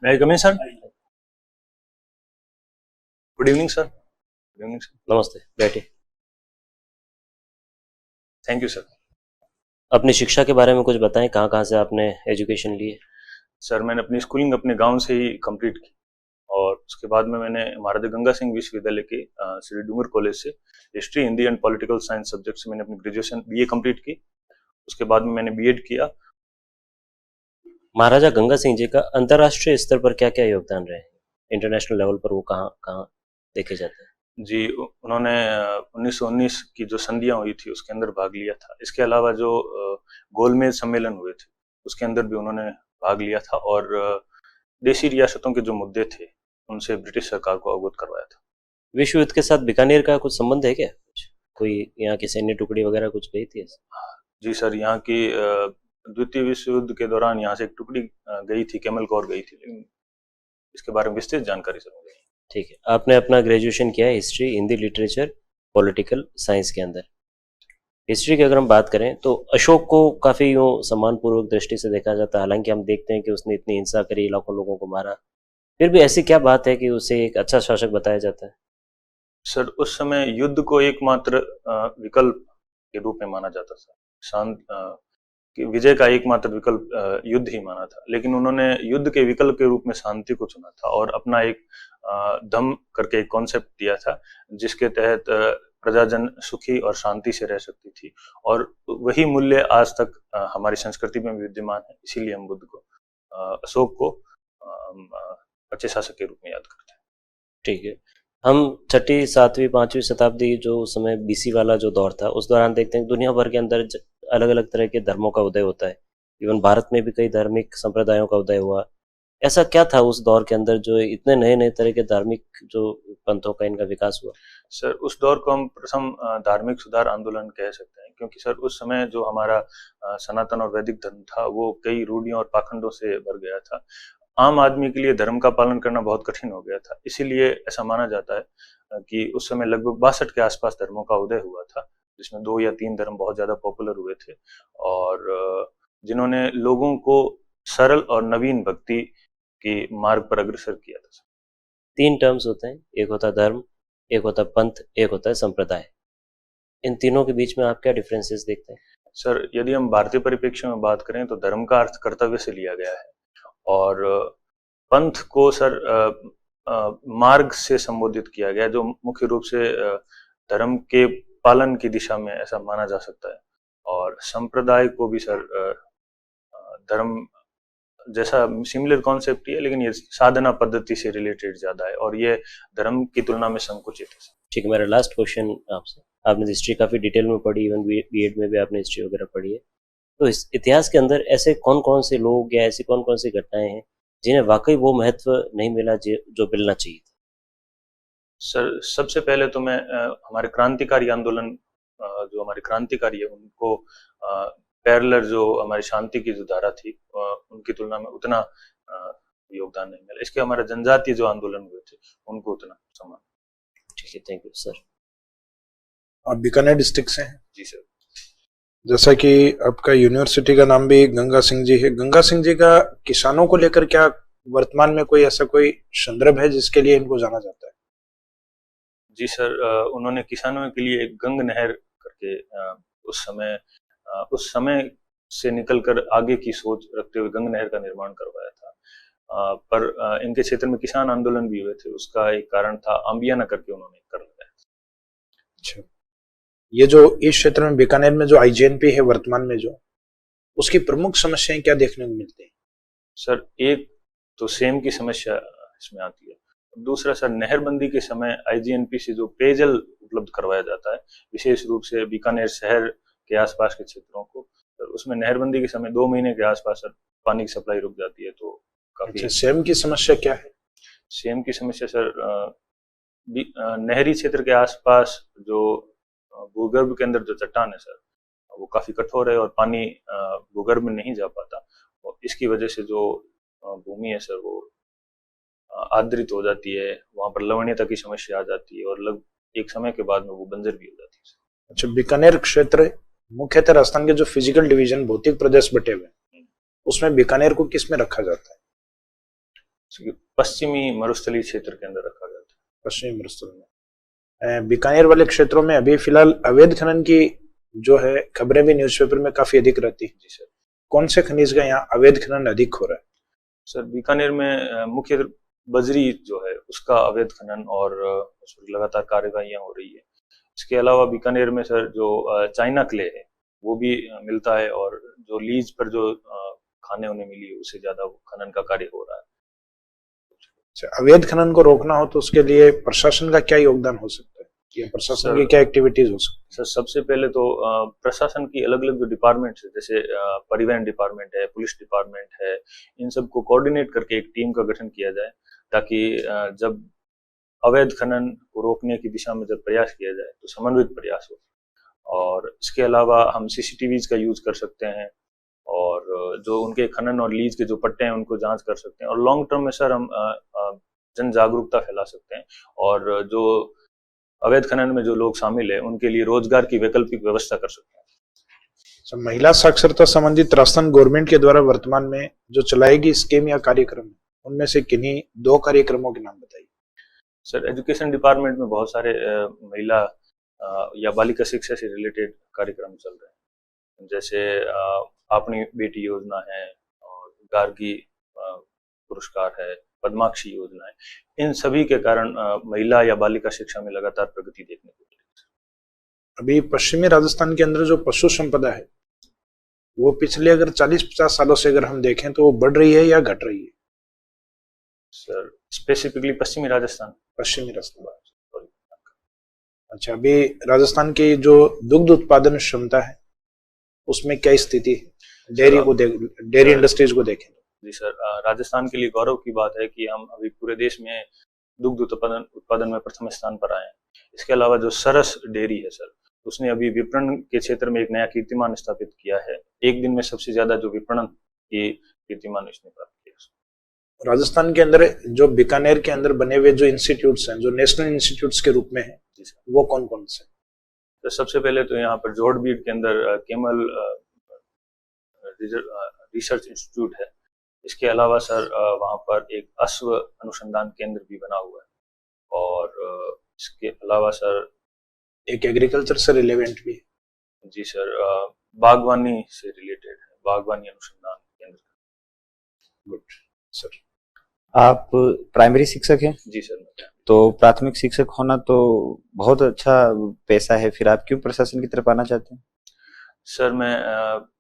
May I come in, sir? Good evening, sir. Good evening, sir. नमस्ते, बैठिए। Thank you, sir. अपनी शिक्षा के बारे में कुछ बताएं, कहाँ कहाँ से आपने एजुकेशन ली है? सर मैंने अपनी स्कूलिंग अपने गांव से ही कंप्लीट की और उसके बाद में मैंने महाराजा गंगा सिंह विश्वविद्यालय के श्री डूंगर कॉलेज से history, Hindi and political science subject से मैंने अपनी ग्रेजुएशन बीए कंप्लीट की। उसके बाद में मैंने बीएड किया। महाराजा गंगा सिंह जी का अंतर्राष्ट्रीय स्तर पर क्या क्या योगदान रहे हैं? इंटरनेशनल लेवल पर वो कहाँ कहाँ देखे जाते हैं? जी, उन्होंने 1919 की जो संधियां हुई थी उसके अंदर भाग लिया था। इसके अलावा जो गोलमेज सम्मेलन हुए थे उसके अंदर भी उन्होंने भाग लिया था और देशी रियासतों के जो मुद्दे थे उनसे ब्रिटिश सरकार को अवगत करवाया था। विश्व युद्ध के साथ बीकानेर का कुछ संबंध है क्या? कोई यहाँ की सैन्य टुकड़ी वगैरह कुछ गई थी? जी सर, यहाँ की द्वितीय विश्व युद्ध के दौरान यहाँ से एक टुकड़ी गई थी, कैमल कॉर गई थी, लेकिन इसके बारे में विस्तृत जानकारी सर मुझे। ठीक है, आपने अपना ग्रेजुएशन किया है history, Hindi literature, political science के अंदर। हिस्ट्री की अगर हम बात करें तो अशोक को काफ़ी यूँ सम्मानपूर्वक दृष्टि से देखा जाता है, हालांकि हम देखते हैं कि उसने इतनी हिंसा करी, लाखों लोगों को मारा, फिर भी ऐसी क्या बात है कि उसे एक अच्छा शासक बताया जाता है? सर उस समय युद्ध को एकमात्र विकल्प के रूप में माना जाता था। शांत कि विजय का एकमात्र विकल्प युद्ध ही माना था, लेकिन उन्होंने युद्ध के विकल्प के रूप में शांति को चुना था और अपना एक दम करके एक कॉन्सेप्ट दिया था जिसके तहत प्रजाजन सुखी और शांति से रह सकती थी और वही मूल्य आज तक हमारी संस्कृति में विद्यमान है। इसीलिए हम बुद्ध को, अशोक को अच्छे शासक के रूप में याद करते हैं। ठीक है, हम 6वीं 7वीं 5वीं शताब्दी जो उस समय बीसी वाला जो दौर था उस दौरान देखते हैं दुनिया भर के अंदर अलग अलग तरह के धर्मों का उदय होता है। इवन भारत में भी कई धार्मिक संप्रदायों का उदय हुआ। ऐसा क्या था उस दौर के अंदर जो इतने नए नए तरह के धार्मिक जो पंथों का इनका विकास हुआ? सर उस दौर को हम प्रथम धार्मिक सुधार आंदोलन कह सकते हैं, क्योंकि सर उस समय जो हमारा सनातन और वैदिक धर्म था वो कई रूढ़ियों और पाखंडों से भर गया था। आम आदमी के लिए धर्म का पालन करना बहुत कठिन हो गया था। इसीलिए ऐसा माना जाता है कि उस समय लगभग 62 के आसपास धर्मों का उदय हुआ था, जिसमें 2 या 3 धर्म बहुत ज्यादा पॉपुलर हुए थे और जिन्होंने लोगों को सरल और नवीन भक्ति के मार्ग पर अग्रसर किया था। 3 टर्म्स होते हैं, एक होता है धर्म, एक होता है पंथ, एक होता है संप्रदाय। इन तीनों के बीच में आप क्या डिफरेंसेस देखते हैं? सर यदि हम भारतीय परिप्रेक्ष्य में बात करें तो धर्म का अर्थ कर्तव्य से लिया गया है और पंथ को सर मार्ग से संबोधित किया गया, जो मुख्य रूप से धर्म के पालन की दिशा में ऐसा माना जा सकता है। और संप्रदाय को भी सर धर्म जैसा सिमिलर कॉन्सेप्ट ही है, लेकिन ये साधना पद्धति से रिलेटेड ज्यादा है और ये धर्म की तुलना में संकुचित है। ठीक है, मेरा लास्ट क्वेश्चन आपसे, आपने हिस्ट्री काफ़ी डिटेल में पढ़ी, इवन बीएड में भी आपने हिस्ट्री वगैरह पढ़ी है, तो इस इतिहास के अंदर ऐसे कौन कौन से लोग या ऐसी कौन कौन सी घटनाएं हैं जिन्हें वाकई वो महत्व नहीं मिला जो मिलना चाहिए था? सर सबसे पहले तो मैं हमारे क्रांतिकारी आंदोलन, जो हमारे क्रांतिकारी है उनको पैरेलल जो हमारी शांति की जो धारा थी उनकी तुलना में उतना योगदान नहीं मिला। इसके हमारे जनजातीय जो आंदोलन हुए थे उनको उतना सम्मान। ठीक है, थैंक यू सर। आप बीकानेर डिस्ट्रिक्ट से हैं? जी सर। जैसा कि आपका यूनिवर्सिटी का नाम भी गंगा सिंह जी है, गंगा सिंह जी का किसानों को लेकर क्या वर्तमान में कोई ऐसा कोई संदर्भ है जिसके लिए इनको जाना जाता है? जी सर, उन्होंने किसानों के लिए एक गंग नहर करके उस समय से निकलकर आगे की सोच रखते हुए गंग नहर का निर्माण करवाया था। पर इनके क्षेत्र में किसान आंदोलन भी हुए थे, उसका एक कारण था आम्बियाना करके उन्होंने कर लगाया। अच्छा, ये जो इस क्षेत्र में बीकानेर में जो आईजीएनपी है वर्तमान में जो, उसकी प्रमुख समस्याएं क्या देखने को मिलती है? सर एक तो सेम की समस्या इसमें आती है, दूसरा सर नहरबंदी के समय आईजीएनपी से जो पेयजल उपलब्ध करवाया जाता है, विशेष रूप से बीकानेर शहर के आसपास के क्षेत्रों को, सर उसमें नहरबंदी के समय 2 महीने के आसपास सर पानी की सप्लाई रुक जाती है। तो काफी। अच्छा, सेम की समस्या क्या है? सेम की समस्या सर नहरी क्षेत्र के आसपास जो भूगर्भ के अंदर जो चट्टान है सर वो काफी कठोर है और पानी भूगर्भ में नहीं जा पाता और इसकी वजह से जो भूमि है सर वो आर्द्रित हो जाती है, वहां पर लवणीयता की समस्या आ जाती है और एक समय के बाद में वो बंजर भी हो जाती है। अच्छा, बीकानेर क्षेत्र मुख्यतः राजस्थान के जो फिजिकल डिवीजन भौतिक प्रदेश बटे हुए हैं उसमें बीकानेर को किस में रखा जाता है? पश्चिमी मरुस्थलीय क्षेत्र के अंदर रखा गया था। पश्चिमी मरुस्थल में बीकानेर वाले क्षेत्रों में अभी फिलहाल अवैध खनन की जो है खबरें भी न्यूज़पेपर में काफी अधिक रहती है। जी सर। कौन से खनिज का यहाँ अवैध खनन अधिक हो रहा है? सर बीकानेर में मुख्य बजरी जो है उसका अवैध खनन और उस पर लगातार कार्यवाहियां हो रही है। इसके अलावा बीकानेर में सर जो चाइना क्ले है वो भी मिलता है, और जो लीज पर जो खाने उन्हें मिली है उससे ज्यादा खनन का कार्य हो रहा है। अवैध खनन को रोकना हो तो उसके लिए प्रशासन का क्या योगदान हो सकता है, या प्रशासन की क्या एक्टिविटीज हो सकती है? सर सबसे पहले तो प्रशासन की अलग अलग जो डिपार्टमेंट्स है, जैसे परिवहन डिपार्टमेंट है, पुलिस डिपार्टमेंट है, इन सबको कोऑर्डिनेट करके एक टीम का गठन किया जाए, ताकि जब अवैध खनन को रोकने की दिशा में जब प्रयास किया जाए तो समन्वित प्रयास हो। और इसके अलावा हम सीसीटीवीज का यूज कर सकते हैं, और जो उनके खनन और लीज के जो पट्टे हैं उनको जांच कर सकते हैं, और लॉन्ग टर्म में सर हम जन जागरूकता फैला सकते हैं, और जो अवैध खनन में जो लोग शामिल है उनके लिए रोजगार की वैकल्पिक व्यवस्था कर सकते हैं। महिला साक्षरता संबंधित राजस्थान गवर्नमेंट के द्वारा वर्तमान में जो चलाएगी स्कीम या कार्यक्रम, उनमें से किन्हीं 2 कार्यक्रमों के नाम बताइए। सर एजुकेशन डिपार्टमेंट में बहुत सारे महिला या बालिका शिक्षा से रिलेटेड कार्यक्रम चल रहे हैं, जैसे अपनी बेटी योजना है, और गार्गी पुरस्कार है, पद्माक्षी योजना है। इन सभी के कारण महिला या बालिका शिक्षा में लगातार प्रगति देखने को मिली। अभी पश्चिमी राजस्थान के अंदर जो पशु संपदा है वो पिछले अगर 40-50 सालों से अगर हम देखें तो वो बढ़ रही है या घट रही है? सर स्पेसिफिकली पश्चिमी राजस्थान। अच्छा, अभी राजस्थान की जो दुग्ध उत्पादन क्षमता है उसमें क्या स्थिति है? डेयरी इंडस्ट्रीज को देखें। जी सर, राजस्थान के लिए गौरव की बात है कि हम अभी पूरे देश में दुग्ध उत्पादन में प्रथम स्थान पर आए हैं। इसके अलावा जो सरस डेयरी है सर, उसने अभी विपणन के क्षेत्र में एक नया कीर्तिमान स्थापित किया है। एक दिन में सबसे ज्यादा जो विपणन की कीर्तिमान इसने प्राप्त किया। राजस्थान के अंदर जो बीकानेर के अंदर बने हुए जो इंस्टीट्यूट्स हैं, जो नेशनल इंस्टीट्यूट्स के रूप में हैं, वो कौन कौन से? तो सबसे पहले तो यहाँ पर जोड़बीड़ के अंदर केमल रिसर्च इंस्टीट्यूट है। इसके अलावा सर वहाँ पर एक अश्व अनुसंधान केंद्र भी बना हुआ है, और इसके अलावा सर एक एग्रीकल्चर से रिलेवेंट भी है। जी सर, बागवानी से रिलेटेड है, बागवानी अनुसंधान केंद्र। Good sir. आप प्राइमरी शिक्षक हैं? जी सर। तो प्राथमिक शिक्षक होना तो बहुत अच्छा पेशा है, फिर आप क्यों प्रशासन की तरफ आना चाहते हैं? सर मैं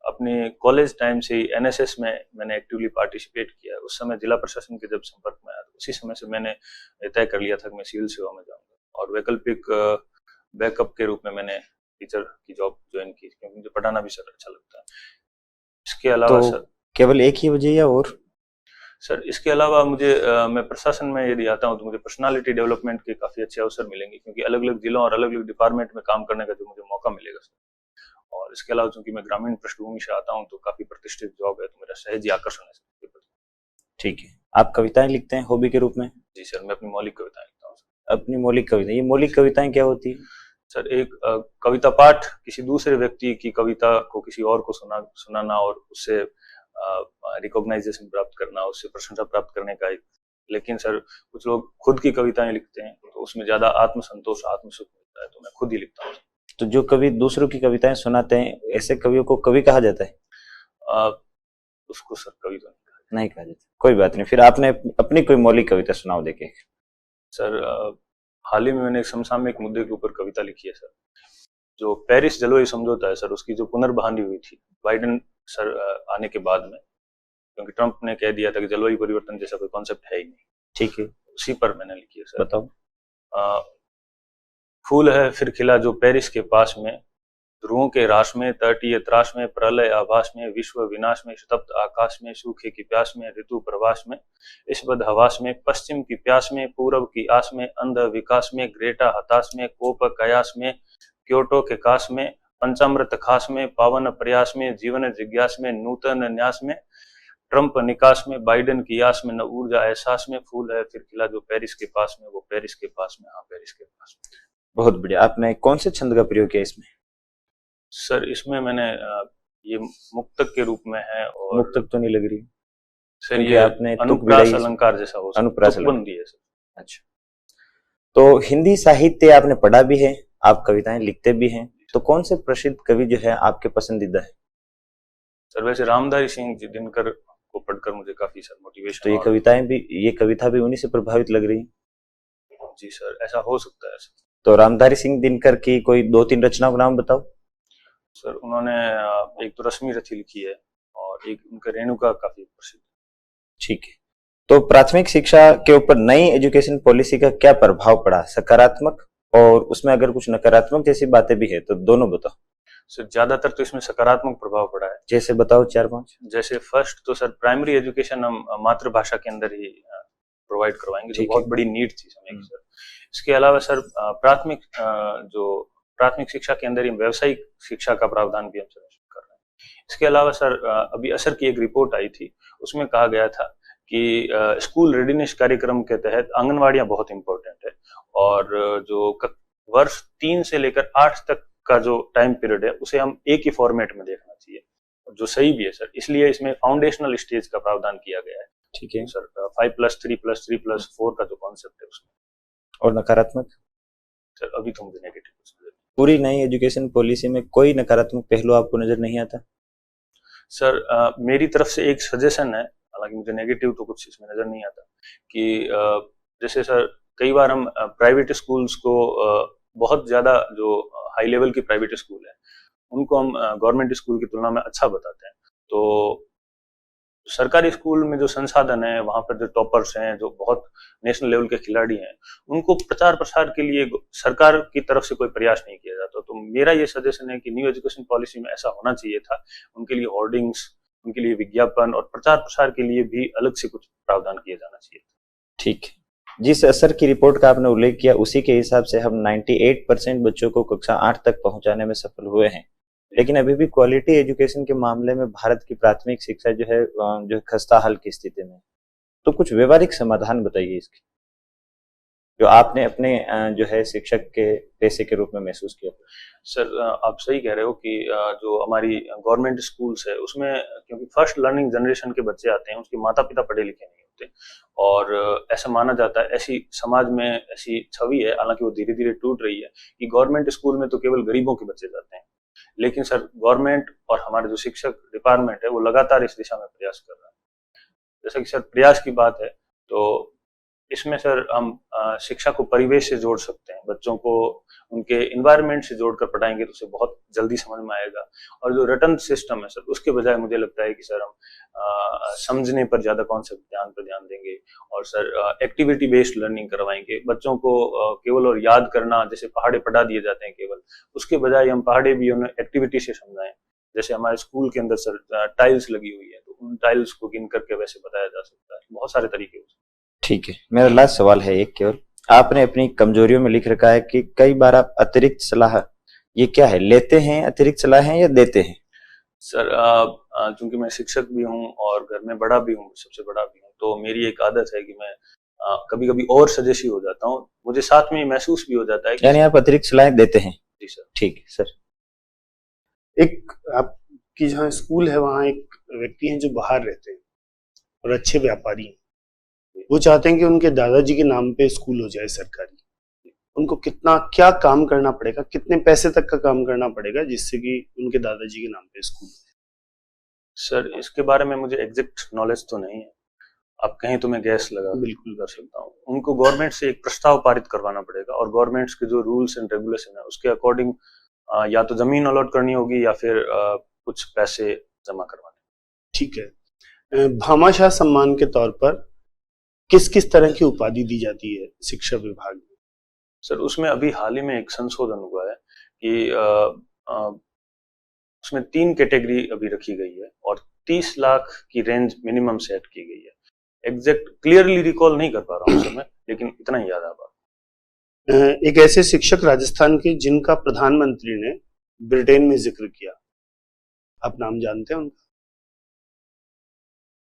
अपने कॉलेज टाइम से ही एनएसएस में मैंने एक्टिवली पार्टिसिपेट किया है। उस समय जिला प्रशासन के जब संपर्क में आया, उसी समय से मैंने तय कर लिया था कि मैं सिविल सेवा में जाऊंगा, और वैकल्पिक बैकअप के रूप में मैंने टीचर की जॉब ज्वाइन की, क्योंकि मुझे पढ़ाना भी सर अच्छा लगता है। इसके अलावा तो सर केवल एक ही वजह या और? सर इसके अलावा मुझे मैं प्रशासन में यदि आता हूँ तो मुझे पर्सनालिटी डेवलपमेंट के काफी अच्छे अवसर मिलेंगे, क्योंकि अलग अलग जिलों और अलग अलग डिपार्टमेंट में काम करने का जो मुझे मौका मिलेगा सर। और इसके अलावा चूंकि मैं ग्रामीण पृष्ठभूमि से आता हूँ तो काफी प्रतिष्ठित जॉब है, तो मेरा सहज आकर्षण है सर। ठीक है। आप कविताएं लिखते हैं हॉबी के रूप में? जी सर, मैं अपनी मौलिक कविताएं लिखता हूँ। अपनी मौलिक कविता, ये मौलिक कविताएं क्या होती है? सर एक कविता पाठ किसी दूसरे व्यक्ति की कविता को किसी और को सुनाना और उससे रिकॉग्नाइजेशन प्राप्त करना, उससे प्रशंसा प्राप्त करने का एक। लेकिन सर कुछ लोग खुद की कविताएं लिखते हैं तो उसमें ज्यादा आत्मसंतोष, आत्मसुख मिलता है, तो मैं खुद ही लिखता हूँ। तो जो कवि दूसरों की कविताएं सुनाते हैं, ऐसे कवियों को कवि कहा जाता है? उसको सर कवि तो नहीं कहा जाता। कोई बात नहीं, फिर आपने अपनी कोई मौलिक कविता सुनाओ देखे। सर हाल ही में मैंने एक समसामयिक मुद्दे के ऊपर कविता लिखी है सर। जो पेरिस जलवायु समझौता है सर, उसकी जो पुनर्बहाली हुई थी बाइडेन सर आने के बाद में, क्योंकि ट्रंप ने कह दिया था कि जलवायु परिवर्तन जैसा कोई कॉन्सेप्ट है ही नहीं। ठीक है, उसी पर मैंने लिखी है सर। बताओ। फूल है फिर खिला जो पेरिस के पास में, ध्रुवों के राश में, तटीय त्रास में, प्रलय आभास में, विश्व विनाश में, तप्त आकाश में, सूखे की प्यास में, ऋतु प्रवास में, इस बद हवास में, पश्चिम की प्यास में, पूरब की आस में, अंध विकास में, ग्रेटा हताश में, कोप कयास में, क्योटो के कास में, पंचामृत खास में, पावन प्रयास में, जीवन जिज्ञास में, नूतन न्यास में, ट्रंप निकास में, बाइडेन की आस में, न ऊर्जा एहसास में, फूल है फिर खिला जो पेरिस के पास में, वो पेरिस के पास में, हाँ पेरिस के पास में। बहुत बढ़िया। आपने कौन से छंद का प्रयोग किया इसमें? सर इसमें मैंने ये मुक्तक के रूप में है। और मुक्तक तो नहीं लग रही? सर क्योंकि ये आपने तुक अनुप्रास बिड़ाई अलंकार जैसा हो सकता है, अनुप्रास अलंकार। तुकबंदी है सर। अच्छा, तो हिंदी साहित्य आपने पढ़ा भी है, आप कविताएं लिखते भी हैं, तो कौन से प्रसिद्ध कवि जो है आपके पसंदीदा है? सर वैसे रामधारी सिंह जी दिनकर को पढ़कर मुझे काफी सर मोटिवेशन तो ये कविताएं भी, ये कविता भी उन्हीं से प्रभावित लग रही है। जी सर ऐसा हो सकता है सर। तो रामधारी सिंह दिनकर की कोई 2-3 रचनाओं का नाम बताओ। सर उन्होंने एक तो रश्मि रथी लिखी है और एक उनका रेणुका काफी प्रसिद्ध। ठीक है, तो प्राथमिक शिक्षा के ऊपर नई एजुकेशन पॉलिसी का क्या प्रभाव पड़ा, सकारात्मक और उसमें अगर कुछ नकारात्मक जैसी बातें भी है तो दोनों बताओ। सर ज्यादातर तो इसमें सकारात्मक प्रभाव पड़ा है। जैसे बताओ 4-5। जैसे फर्स्ट तो सर प्राइमरी एजुकेशन हम मातृभाषा के अंदर ही प्रोवाइड करवाएंगे, जो ठीक है। बहुत बड़ी नीड थी समय की सर। इसके अलावा सर प्राथमिक शिक्षा के अंदर ही व्यावसायिक शिक्षा का प्रावधान भी हम सुनिश्चित कर रहे हैं। इसके अलावा सर अभी असर की एक रिपोर्ट आई थी, उसमें कहा गया था कि स्कूल रेडीनेस कार्यक्रम के तहत आंगनवाड़ियां बहुत इंपॉर्टेंट है और जो वर्ष 3 से लेकर 8 तक का जो टाइम पीरियड है उसे हम एक ही फॉर्मेट में देखना चाहिए, जो सही भी है सर। इसलिए इसमें फाउंडेशनल स्टेज का प्रावधान किया गया है। ठीक है सर 5+3+3+4 का जो कॉन्सेप्ट है उसमें। और नकारात्मक? सर अभी तो मुझे नेगेटिव पूरी नई एजुकेशन पॉलिसी में कोई नकारात्मक पहलू आपको नजर नहीं आता? सर मेरी तरफ से एक सजेशन है, हालांकि मुझे नेगेटिव तो कुछ इसमें नजर नहीं आता, कि जैसे सर कई बार हम प्राइवेट स्कूल्स को बहुत ज्यादा जो हाई लेवल की प्राइवेट स्कूल है उनको हम गवर्नमेंट स्कूल की तुलना में अच्छा बताते हैं। तो सरकारी स्कूल में जो संसाधन है, वहां पर जो टॉपर्स हैं, जो बहुत नेशनल लेवल के खिलाड़ी हैं, उनको प्रचार प्रसार के लिए सरकार की तरफ से कोई प्रयास नहीं किया जाता। तो मेरा ये सजेशन है कि न्यू एजुकेशन पॉलिसी में ऐसा होना चाहिए था, उनके लिए होर्डिंग्स, उनके लिए विज्ञापन और प्रचार प्रसार के लिए भी अलग से कुछ प्रावधान किया जाना चाहिए। ठीक है, जिस असर की रिपोर्ट का आपने उल्लेख किया उसी के हिसाब से हम 98% बच्चों को कक्षा 8 तक पहुंचाने में सफल हुए हैं, लेकिन अभी भी क्वालिटी एजुकेशन के मामले में भारत की प्राथमिक शिक्षा जो खस्ता हाल की स्थिति में। तो कुछ व्यवहारिक समाधान बताइए इसके, जो आपने अपने जो है शिक्षक के पेशे के रूप में महसूस किया। सर आप सही कह रहे हो कि जो हमारी गवर्नमेंट स्कूल्स है उसमें क्योंकि फर्स्ट लर्निंग जनरेशन के बच्चे आते हैं, उसके माता पिता पढ़े लिखे नहीं होते और ऐसा माना जाता है, ऐसी समाज में ऐसी छवि है, हालांकि वो धीरे धीरे टूट रही है, कि गवर्नमेंट स्कूल में तो केवल गरीबों के बच्चे जाते हैं। लेकिन सर गवर्नमेंट और हमारे जो शिक्षक डिपार्टमेंट है वो लगातार इस दिशा में प्रयास कर रहा है। जैसा कि सर प्रयास की बात है, तो इसमें सर हम शिक्षा को परिवेश से जोड़ सकते हैं, बच्चों को उनके इन्वायरमेंट से जोड़कर पढ़ाएंगे तो उसे बहुत जल्दी समझ में आएगा। और जो रिटर्न सिस्टम है सर, उसके बजाय मुझे लगता है कि सर हम समझने पर ज्यादा कॉन्सेप्ट ध्यान देंगे और सर एक्टिविटी बेस्ड लर्निंग करवाएंगे बच्चों को। केवल और याद करना, जैसे पहाड़े पढ़ा दिए जाते हैं केवल, उसके बजाय हम पहाड़े भी उन्हें एक्टिविटी से समझाएं। जैसे हमारे स्कूल के अंदर सर टाइल्स लगी हुई है, तो उन टाइल्स को गिन करके वैसे बताया जा सकता है। बहुत सारे तरीके हो। ठीक है, मेरा लास्ट सवाल है एक केवल, आपने अपनी कमजोरियों में लिख रखा है कि कई बार आप अतिरिक्त सलाह, ये क्या है, लेते हैं अतिरिक्त सलाह या देते हैं? सर चूंकि मैं शिक्षक भी हूँ और घर में बड़ा भी हूँ, सबसे बड़ा भी हूँ, तो मेरी एक आदत है कि मैं कभी कभी और सजेशी हो जाता हूँ, मुझे साथ में महसूस भी हो जाता है कि यानी आप अतिरिक्त सलाहें देते हैं? जी सर। ठीक है सर। एक आपकी जहाँ स्कूल है वहाँ एक व्यक्ति हैं जो बाहर रहते हैं और अच्छे व्यापारी हैं, वो चाहते हैं कि उनके दादाजी के नाम पे स्कूल हो जाए सरकारी। उनको क्या काम करना पड़ेगा, कितने पैसे तक का काम करना पड़ेगा जिससे कि उनके दादाजी के नाम पे स्कूल? सर इसके बारे में मुझे एग्जैक्ट नॉलेज तो नहीं है, आप कहें तो मैं गैस लगा बिल्कुल कर सकता हूँ। उनको गवर्नमेंट से एक प्रस्ताव पारित करवाना पड़ेगा और गवर्नमेंट के जो रूल्स एंड रेगुलेशन है उसके अकॉर्डिंग या तो जमीन अलॉट करनी होगी या फिर कुछ पैसे जमा करवाने। ठीक है, भामाशाह सम्मान के तौर पर किस किस तरह की उपाधि दी जाती है शिक्षा विभाग में? सर उसमें अभी हाल ही में एक संशोधन हुआ है कि उसमें 3 कैटेगरी अभी रखी गई है और 30 लाख की रेंज मिनिमम सेट की गई है। एग्जैक्ट क्लियरली रिकॉल नहीं कर पा रहा हूँ सर मैं, लेकिन इतना ही याद आ पा। एक ऐसे शिक्षक राजस्थान के जिनका प्रधानमंत्री ने ब्रिटेन में जिक्र किया, आप नाम जानते हैं उनका?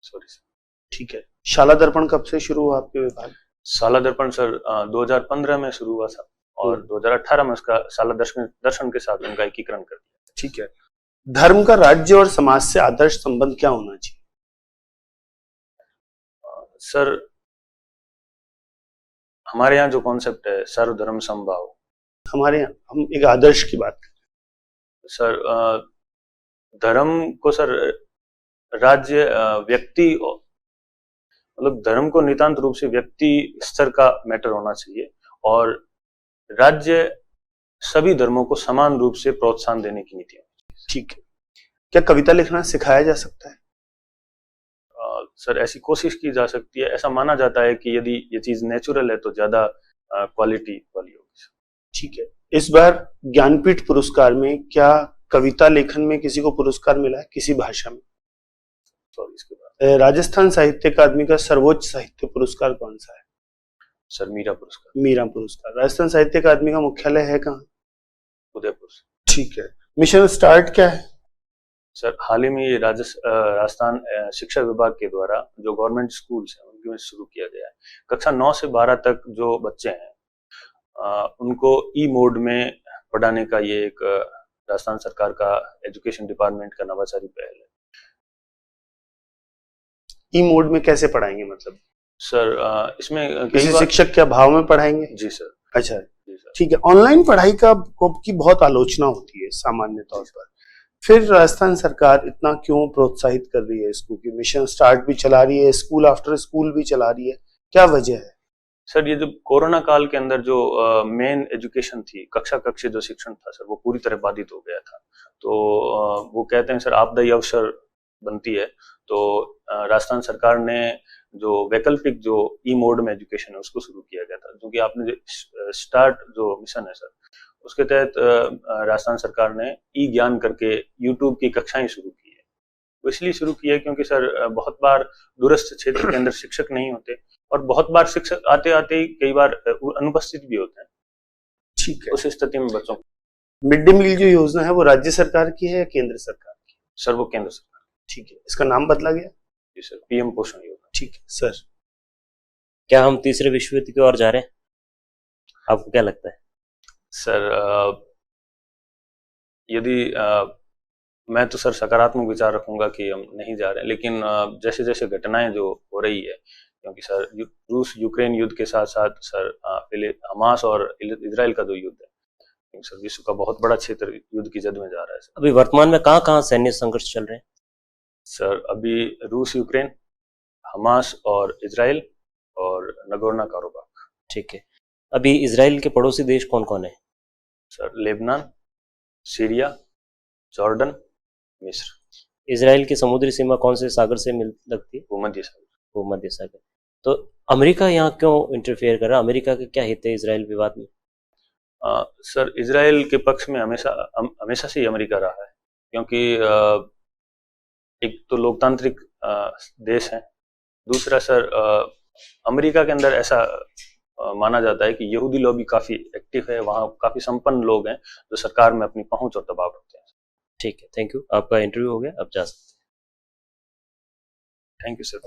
Sorry sir. ठीक है, शाला दर्पण कब से शुरू हुआ आपके विभाग? शाला दर्पण सर 2015 में शुरू हुआ था और 2018 में उसका शाला दर्शन के साथ उनका एकीकरण कर दिया। ठीक है, धर्म का राज्य और समाज से आदर्श संबंध क्या होना चाहिए? सर हमारे यहाँ जो कॉन्सेप्ट है सर्वधर्म समभाव, हमारे यहाँ हम एक आदर्श की बात करें। सर धर्म को सर राज्य व्यक्ति मतलब धर्म को नितांत रूप से व्यक्ति स्तर का मैटर होना चाहिए और राज्य सभी धर्मों को समान रूप से प्रोत्साहन देने की नीति है। ठीक है, क्या कविता लिखना सिखाया जा सकता है? सर ऐसी कोशिश की जा सकती है। ऐसा माना जाता है कि यदि ये चीज नेचुरल है तो ज्यादा क्वालिटी वाली होगी। ठीक है, इस बार ज्ञानपीठ पुरस्कार में क्या कविता लेखन में किसी को पुरस्कार मिला है किसी भाषा में? सॉरी इसके बाद राजस्थान साहित्य अकादमी का सर्वोच्च साहित्य पुरस्कार कौन सा है? सर मीरा पुरस्कार। मीरा पुरस्कार। राजस्थान साहित्य अकादमी का मुख्यालय है कहाँ? उदयपुर। ठीक है, मिशन स्टार्ट क्या है? सर हाल ही में ये राजस्थान शिक्षा विभाग के द्वारा जो गवर्नमेंट स्कूल्स हैं उनके में शुरू किया गया है। कक्षा 9 से 12 तक जो बच्चे हैं उनको ई मोड में पढ़ाने का ये एक राजस्थान सरकार का एजुकेशन डिपार्टमेंट का नवाचारी पहल है। ई मोड में कैसे पढ़ाएंगे मतलब? सर इसमें किसी शिक्षक के अभाव में पढ़ाएंगे? जी सर। अच्छा जी सर। ठीक है, ऑनलाइन पढ़ाई की बहुत आलोचना होती है सामान्य तौर पर, फिर राजस्थान सरकार इतना क्यों प्रोत्साहित कर रही है इसको कि मिशन स्टार्ट भी चला रही है, स्कूल आफ्टर स्कूल भी चला रही है, क्या वजह है? सर ये जो कोरोना काल के अंदर जो मेन एजुकेशन थी, कक्षा कक्षीय जो शिक्षण था सर वो पूरी तरह बाधित हो गया था। तो वो कहते हैं सर आपदाई अवसर बनती है, तो राजस्थान सरकार ने जो वैकल्पिक जो ई मोड में एजुकेशन है उसको शुरू किया गया था। क्योंकि आपने जो स्टार्ट जो मिशन है सर उसके तहत राजस्थान सरकार ने ई ज्ञान करके यूट्यूब की कक्षाएं शुरू की है। वो इसलिए शुरू की है क्योंकि सर बहुत बार दूरस्थ क्षेत्र के अंदर शिक्षक नहीं होते और बहुत बार शिक्षक आते आते ही कई बार अनुपस्थित भी होते हैं। ठीक है, उस स्थिति में बच्चों मिड डे मील जो योजना है वो राज्य सरकार की है या केंद्र सरकार की? सर वो केंद्र सरकार। ठीक है, इसका नाम बदला गया? जी सर, पीएम पोषण योजना। ठीक है सर। क्या हम तीसरे विश्व युद्ध की ओर जा रहे हैं? आपको क्या लगता है? सर यदि मैं तो सर सकारात्मक विचार रखूंगा कि हम नहीं जा रहे हैं, लेकिन जैसे जैसे घटनाएं जो हो रही है, क्योंकि सर रूस यूक्रेन युद्ध के साथ साथ सर पहले हमास और इजराइल का जो युद्ध है सर विश्व का बहुत बड़ा क्षेत्र युद्ध की जद में जा रहा है सर। अभी वर्तमान में कहाँ कहाँ सैन्य संघर्ष चल रहे हैं? सर अभी रूस यूक्रेन, हमास और इजराइल और नगोर्नो काराबाख। ठीक है, अभी इजराइल के पड़ोसी देश कौन कौन है? सर लेबनान, सीरिया, जॉर्डन, मिस्र। इजराइल की समुद्री सीमा कौन से सागर से मिल लगती है? भूमध्य सागर। वो मध्य सागर। तो अमेरिका यहाँ क्यों इंटरफेयर कर रहा है? अमेरिका का क्या हित है इजराइल विवाद में? सर इजराइल के पक्ष में हमेशा से ही अमेरिका रहा है, क्योंकि एक तो लोकतांत्रिक देश है, दूसरा सर अमेरिका के अंदर ऐसा माना जाता है कि यहूदी लॉबी काफी एक्टिव है, वहाँ काफी संपन्न लोग हैं जो सरकार में अपनी पहुंच और दबाव रखते हैं। ठीक है, थैंक यू, आपका इंटरव्यू हो गया, अब जा सकते हैं। Thank you sir.